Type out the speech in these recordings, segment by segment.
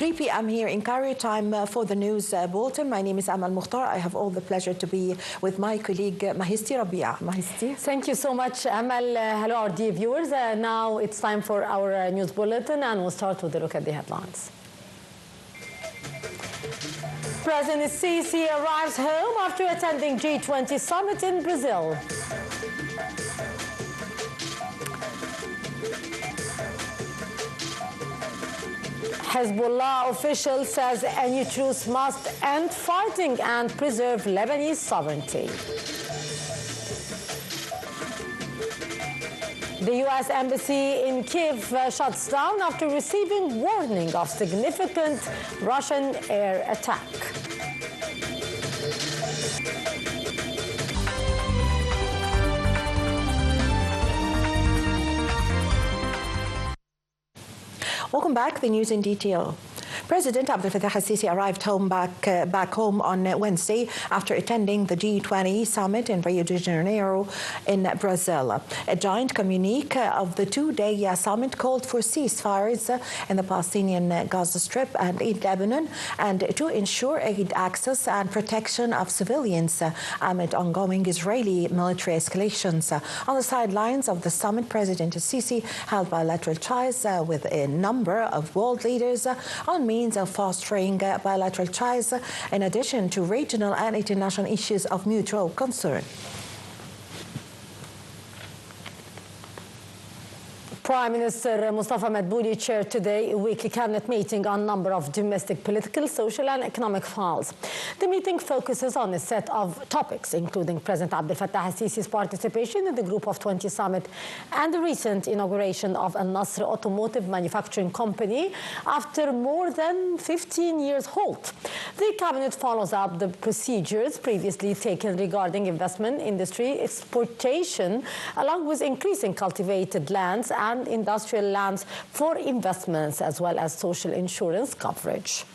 3 p.m. here in Cairo. Time for the news bulletin. My name is Amal Mukhtar. I have all the pleasure to be with my colleague Mahisti Rabia. Mahisti. Thank you so much, Amal. Hello, our dear viewers. Now it's time for our news bulletin, and we'll start with a look at the headlines. President Sisi arrives home after attending G20 summit in Brazil. Hezbollah official says any truce must end fighting and preserve Lebanese sovereignty. The U.S. Embassy in Kiev shuts down after receiving warning of significant Russian air attack. Welcome back. The news in detail. President Abdel Fattah al-Sisi arrived back home on Wednesday after attending the G20 summit in Rio de Janeiro in Brazil. A joint communique of the two-day summit called for ceasefires in the Palestinian Gaza Strip and in Lebanon and to ensure aid access and protection of civilians amid ongoing Israeli military escalations. On the sidelines of the summit, President al-Sisi held bilateral ties with a number of world leaders on means of fostering bilateral ties in addition to regional and international issues of mutual concern. Prime Minister Mustafa Madbouli chaired today a weekly cabinet meeting on a number of domestic, political, social and economic files. The meeting focuses on a set of topics, including President Abdel Fattah al-Sisi's participation in the Group of 20 summit and the recent inauguration of Al Nasr Automotive Manufacturing Company after more than 15 years halt. The cabinet follows up the procedures previously taken regarding investment, industry, exportation, along with increasing cultivated lands and industrial lands for investments, as well as social insurance coverage.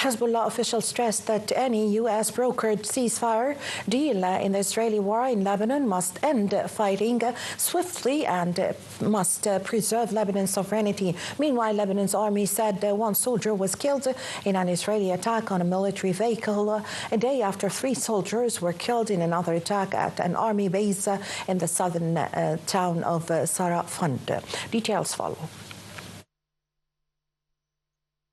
Hezbollah officials stressed that any U.S. brokered ceasefire deal in the Israeli war in Lebanon must end fighting swiftly and must preserve Lebanon's sovereignty. Meanwhile, Lebanon's army said one soldier was killed in an Israeli attack on a military vehicle a day after 3 soldiers were killed in another attack at an army base in the southern town of Sarafand. Details follow.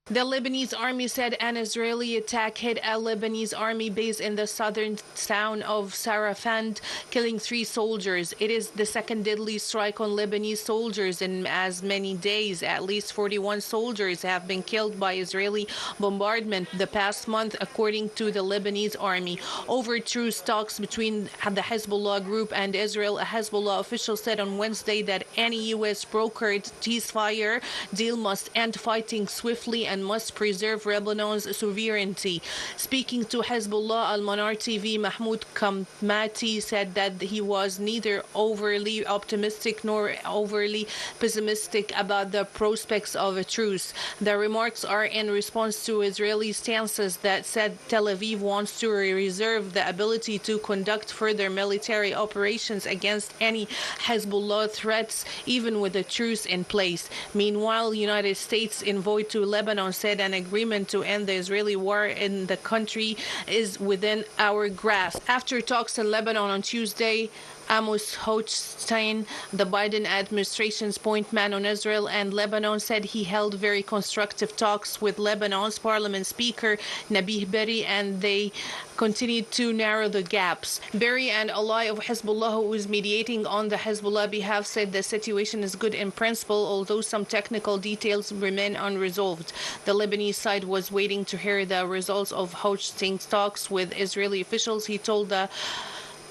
The Lebanese army said an Israeli attack hit a Lebanese army base in the southern town of Sarafand, killing 3 soldiers. It is the second deadly strike on Lebanese soldiers in as many days. At least 41 soldiers have been killed by Israeli bombardment the past month, according to the Lebanese army. Over truce talks between the Hezbollah group and Israel, a Hezbollah official said on Wednesday that any U.S. brokered ceasefire deal must end fighting swiftly and must preserve Lebanon's sovereignty. Speaking to Hezbollah Al-Manar TV, Mahmoud Kamati said that he was neither overly optimistic nor overly pessimistic about the prospects of a truce. The remarks are in response to Israeli stances that said Tel Aviv wants to reserve the ability to conduct further military operations against any Hezbollah threats, even with a truce in place. Meanwhile, the United States envoy to Lebanon said an agreement to end the Israeli war in the country is within our grasp. After talks in Lebanon on Tuesday, Amos Hochstein, the Biden administration's point man on Israel and Lebanon, said he held very constructive talks with Lebanon's parliament speaker, Nabih Berri, and they continued to narrow the gaps. Berri, an ally of Hezbollah who is mediating on the Hezbollah behalf, said the situation is good in principle, although some technical details remain unresolved. The Lebanese side was waiting to hear the results of Hochstein's talks with Israeli officials, he told the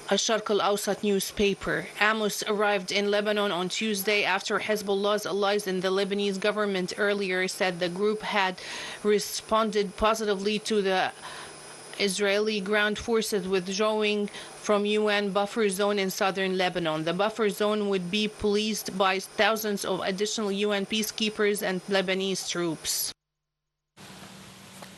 Al-Sharq al-Awsat newspaper. Amos arrived in Lebanon on Tuesday after Hezbollah's allies in the Lebanese government earlier said the group had responded positively to the Israeli ground forces withdrawing from UN buffer zone in southern Lebanon. The buffer zone would be policed by thousands of additional UN peacekeepers and Lebanese troops.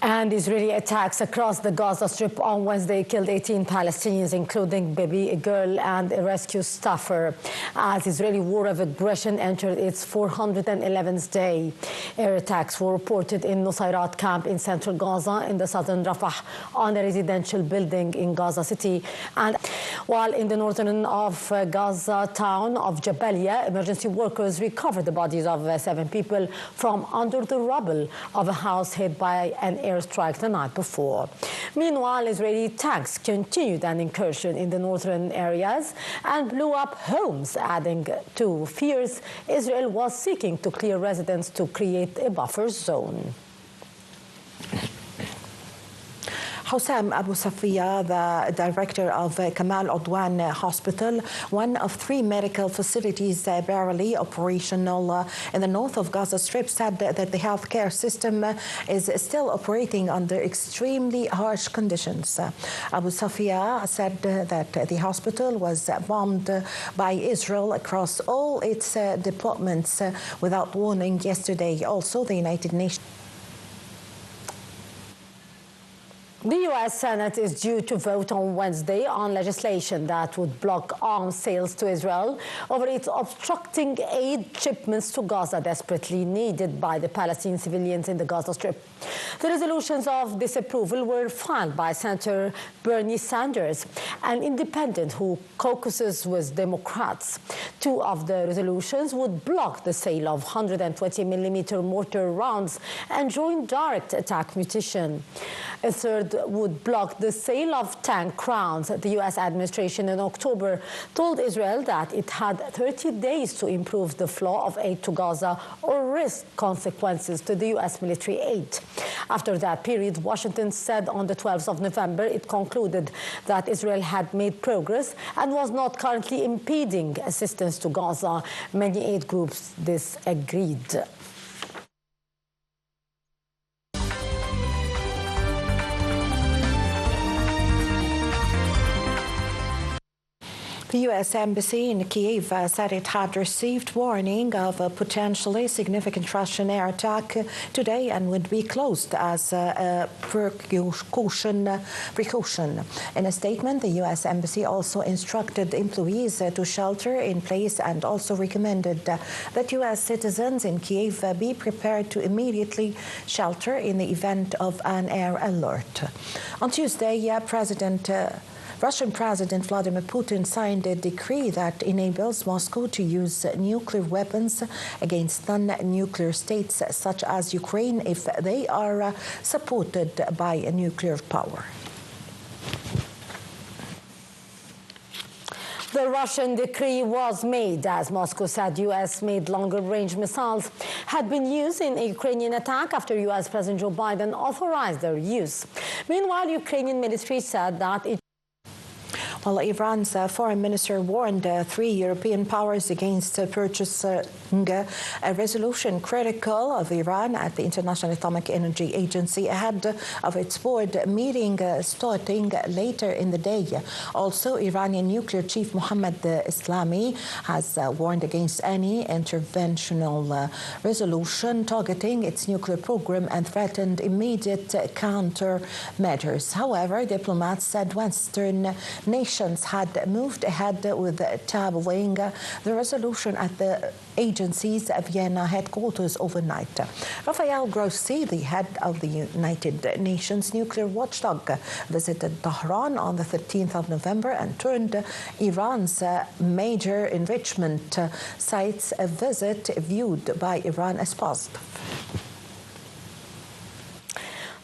And Israeli attacks across the Gaza Strip on Wednesday killed 18 Palestinians, including baby, a girl, and a rescue staffer, as Israeli war of aggression entered its 411th day. Air attacks were reported in Nusayrat camp in central Gaza, in the southern Rafah, on a residential building in Gaza City. And while in the northern of Gaza town of Jabalia, emergency workers recovered the bodies of 7 people from under the rubble of a house hit by an airstrike the night before. Meanwhile, Israeli tanks continued an incursion in the northern areas and blew up homes, adding to fears Israel was seeking to clear residents to create a buffer zone. Hossam Abu Safiya, the director of Kamal Udwan Hospital, one of 3 medical facilities barely operational in the north of Gaza Strip, said that the healthcare system is still operating under extremely harsh conditions. Abu Safiya said that the hospital was bombed by Israel across all its departments without warning yesterday. Also, the United Nations. The U.S. Senate is due to vote on Wednesday on legislation that would block arms sales to Israel over its obstructing aid shipments to Gaza desperately needed by the Palestinian civilians in the Gaza Strip. The resolutions of disapproval were filed by Senator Bernie Sanders, an independent who caucuses with Democrats. 2 of the resolutions would block the sale of 120mm mortar rounds and joint direct attack munition. A third would block the sale of tank rounds. The U.S. administration in October told Israel that it had 30 days to improve the flow of aid to Gaza or risk consequences to the U.S. military aid. After that period, Washington said on the 12th of November it concluded that Israel had made progress and was not currently impeding assistance to Gaza. Many aid groups disagreed. The U.S. Embassy in Kyiv said it had received warning of a potentially significant Russian air attack today and would be closed as a precaution. In a statement, the U.S. Embassy also instructed employees to shelter in place and also recommended that U.S. citizens in Kyiv be prepared to immediately shelter in the event of an air alert. On Tuesday, Russian President Vladimir Putin signed a decree that enables Moscow to use nuclear weapons against non-nuclear states such as Ukraine if they are supported by a nuclear power. The Russian decree was made as Moscow said U.S.-made longer-range missiles had been used in a Ukrainian attack after U.S. President Joe Biden authorized their use. Meanwhile, Ukrainian military said that it Well, Iran's foreign minister warned 3 European powers against purchasing a resolution critical of Iran at the International Atomic Energy Agency ahead of its board meeting starting later in the day. Also, Iranian nuclear chief Mohammad Islami has warned against any interventional resolution targeting its nuclear program and threatened immediate countermeasures. However, diplomats said Western nations had moved ahead with tabling the resolution at the agency's Vienna headquarters overnight. Rafael Grossi, the head of the United Nations nuclear watchdog, visited Tehran on the 13th of November and turned Iran's major enrichment sites a visit viewed by Iran as positive.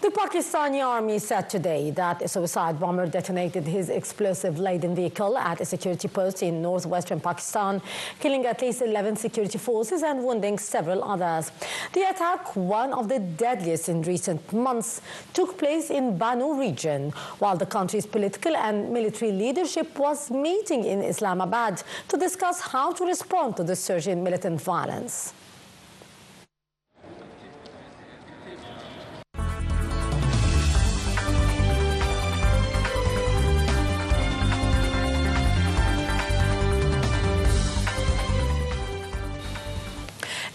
The Pakistani army said today that a suicide bomber detonated his explosive-laden vehicle at a security post in northwestern Pakistan, killing at least 11 security forces and wounding several others. The attack, one of the deadliest in recent months, took place in Banu region, while the country's political and military leadership was meeting in Islamabad to discuss how to respond to the surge in militant violence.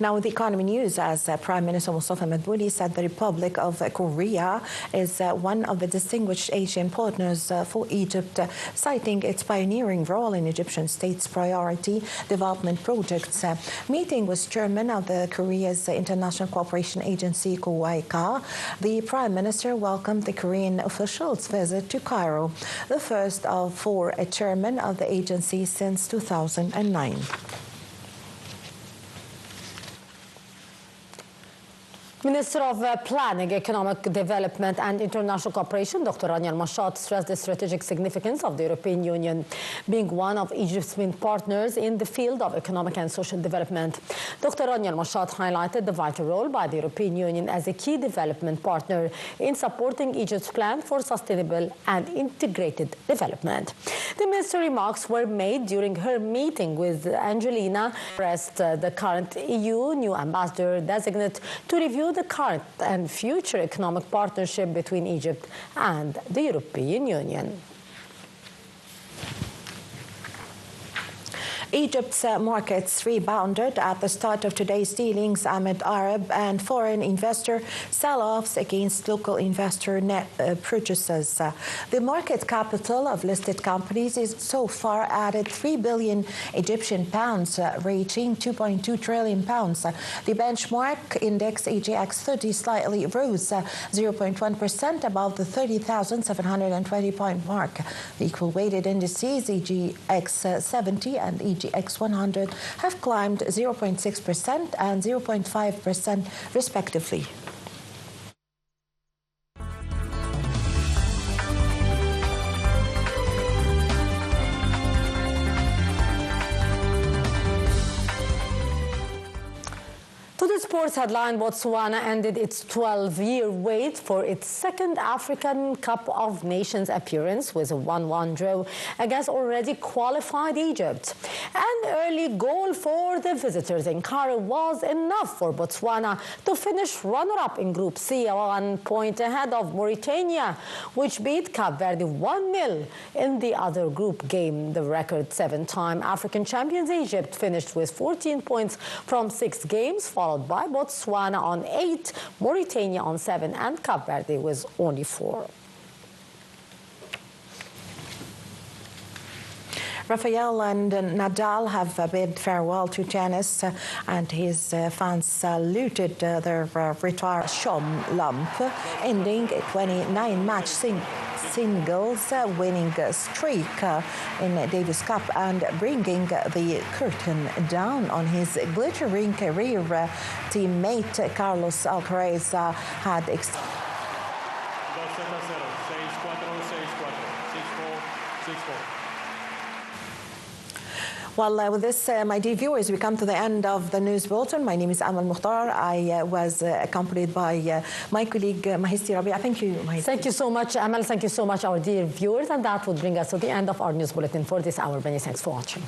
Now, with the economy news, as Prime Minister Mustafa Madbouli said, the Republic of Korea is one of the distinguished Asian partners for Egypt, citing its pioneering role in Egyptian state's priority development projects. Meeting with Chairman of the Korea's International Cooperation Agency, KOICA, the Prime Minister welcomed the Korean officials' visit to Cairo, the first for a chairman of the agency since 2009. Minister of Planning, Economic Development and International Cooperation, Dr. Rania Al-Mashad, stressed the strategic significance of the European Union being one of Egypt's main partners in the field of economic and social development. Dr. Rania Al-Mashad highlighted the vital role by the European Union as a key development partner in supporting Egypt's plan for sustainable and integrated development. The minister's remarks were made during her meeting with Angelina, the current EU new ambassador designate, to review the current and future economic partnership between Egypt and the European Union. Egypt's markets rebounded at the start of today's dealings amid Arab and foreign investor sell-offs against local investor net purchases. The market capital of listed companies is so far added 3 billion Egyptian pounds, reaching 2.2 trillion pounds. The benchmark index EGX 30 slightly rose 0.1% above the 30,720 point mark. The equal weighted indices EGX 70 and EGX 100 have climbed 0.6% and 0.5% respectively. Sports headline: Botswana ended its 12-year wait for its second African Cup of Nations appearance with a 1-1 draw against already qualified Egypt. An early goal for the visitors in Cairo was enough for Botswana to finish runner-up in Group C, 1 point ahead of Mauritania, which beat Cape Verde 1-0 in the other group game. The record 7-time African champions Egypt finished with 14 points from 6 games, followed by Botswana on 8, Mauritania on 7, and Cape Verde with only 4. Rafael and Nadal have bid farewell to tennis, and his fans saluted their retired Shom Lump, ending a 29-match singles winning streak in Davis Cup and bringing the curtain down on his glittering career. Teammate Carlos Alcaraz had Well, with this, my dear viewers, we come to the end of the news bulletin. My name is Amal Mukhtar. I was accompanied by my colleague Mahisti Rabia. Thank you, Mahisti. Thank you so much, Amal. Thank you so much, our dear viewers. And that would bring us to the end of our news bulletin for this hour. Many thanks for watching.